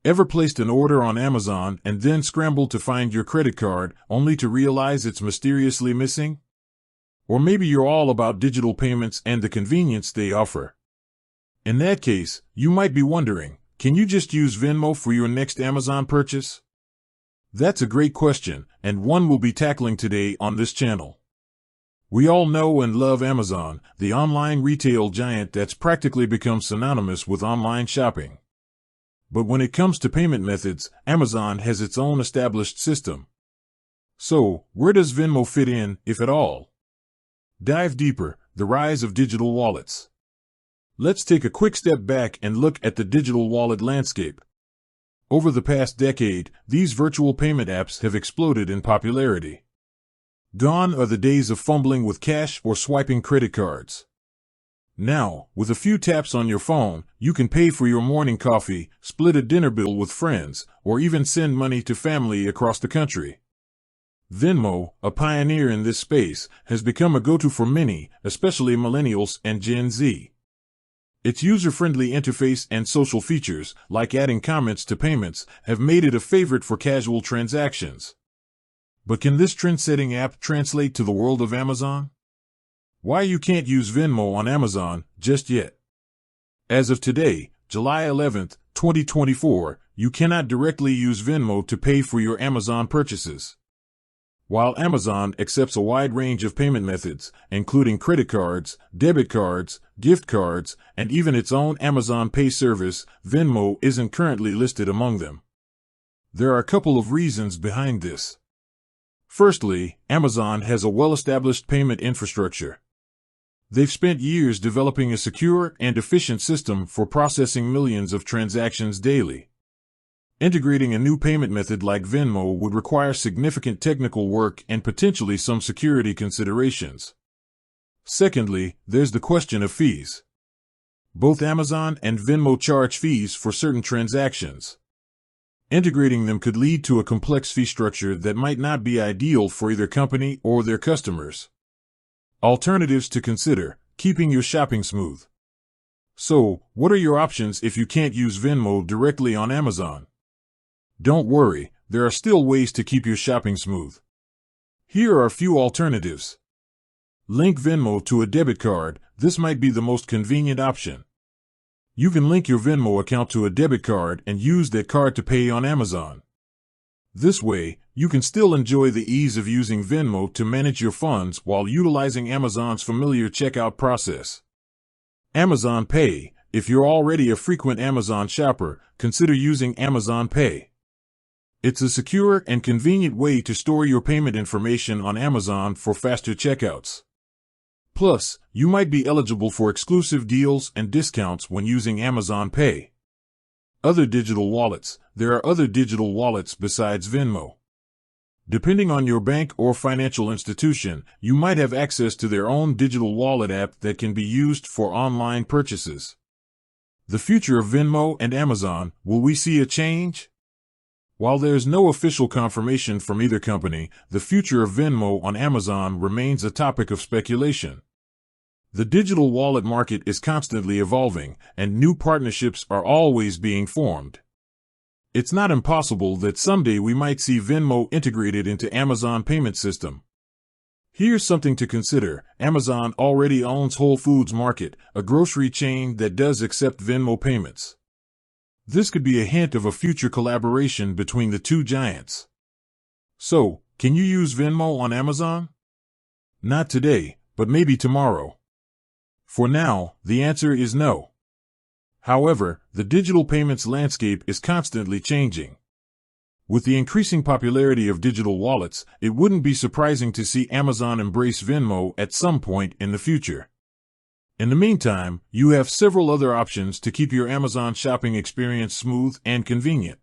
Ever placed an order on Amazon and then scrambled to find your credit card only to realize it's mysteriously missing? Or maybe you're all about digital payments and the convenience they offer. In that case, you might be wondering, can you just use Venmo for your next Amazon purchase? That's a great question, and one we'll be tackling today on this channel. We all know and love Amazon, the online retail giant that's practically become synonymous with online shopping. But when it comes to payment methods, Amazon has its own established system. So, where does Venmo fit in, if at all? Dive deeper, the rise of digital wallets. Let's take a quick step back and look at the digital wallet landscape. Over the past decade, these virtual payment apps have exploded in popularity. Gone are the days of fumbling with cash or swiping credit cards. Now, with a few taps on your phone, you can pay for your morning coffee, split a dinner bill with friends, or even send money to family across the country. Venmo, a pioneer in this space, has become a go-to for many, especially millennials and Gen Z. Its user-friendly interface and social features, like adding comments to payments, have made it a favorite for casual transactions. But can this trend-setting app translate to the world of Amazon? Why you can't use Venmo on Amazon just yet? As of today, July 11, 2024, you cannot directly use Venmo to pay for your Amazon purchases. While Amazon accepts a wide range of payment methods, including credit cards, debit cards, gift cards, and even its own Amazon Pay service, Venmo isn't currently listed among them. There are a couple of reasons behind this. Firstly, Amazon has a well-established payment infrastructure. They've spent years developing a secure and efficient system for processing millions of transactions daily. Integrating a new payment method like Venmo would require significant technical work and potentially some security considerations. Secondly, there's the question of fees. Both Amazon and Venmo charge fees for certain transactions. Integrating them could lead to a complex fee structure that might not be ideal for either company or their customers. Alternatives to consider: keeping your shopping smooth. So, what are your options if you can't use Venmo directly on Amazon? Don't worry, there are still ways to keep your shopping smooth. Here are a few alternatives. Link Venmo to a debit card. This might be the most convenient option. You can link your Venmo account to a debit card and use that card to pay on Amazon. This way, you can still enjoy the ease of using Venmo to manage your funds while utilizing Amazon's familiar checkout process. Amazon Pay. If you're already a frequent Amazon shopper, consider using Amazon Pay. It's a secure and convenient way to store your payment information on Amazon for faster checkouts. Plus, you might be eligible for exclusive deals and discounts when using Amazon Pay. Other digital wallets. There are other digital wallets besides Venmo. Depending on your bank or financial institution, you might have access to their own digital wallet app that can be used for online purchases. The future of Venmo and Amazon. Will we see a change? While there's no official confirmation from either company, the future of Venmo on Amazon remains a topic of speculation. The digital wallet market is constantly evolving, and new partnerships are always being formed. It's not impossible that someday we might see Venmo integrated into Amazon payment system. Here's something to consider. Amazon already owns Whole Foods Market, a grocery chain that does accept Venmo payments. This could be a hint of a future collaboration between the two giants. So, can you use Venmo on Amazon? Not today, but maybe tomorrow. For now, the answer is no. However, the digital payments landscape is constantly changing. With the increasing popularity of digital wallets, it wouldn't be surprising to see Amazon embrace Venmo at some point in the future. In the meantime, you have several other options to keep your Amazon shopping experience smooth and convenient.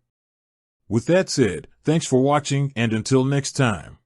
With that said, thanks for watching, and until next time.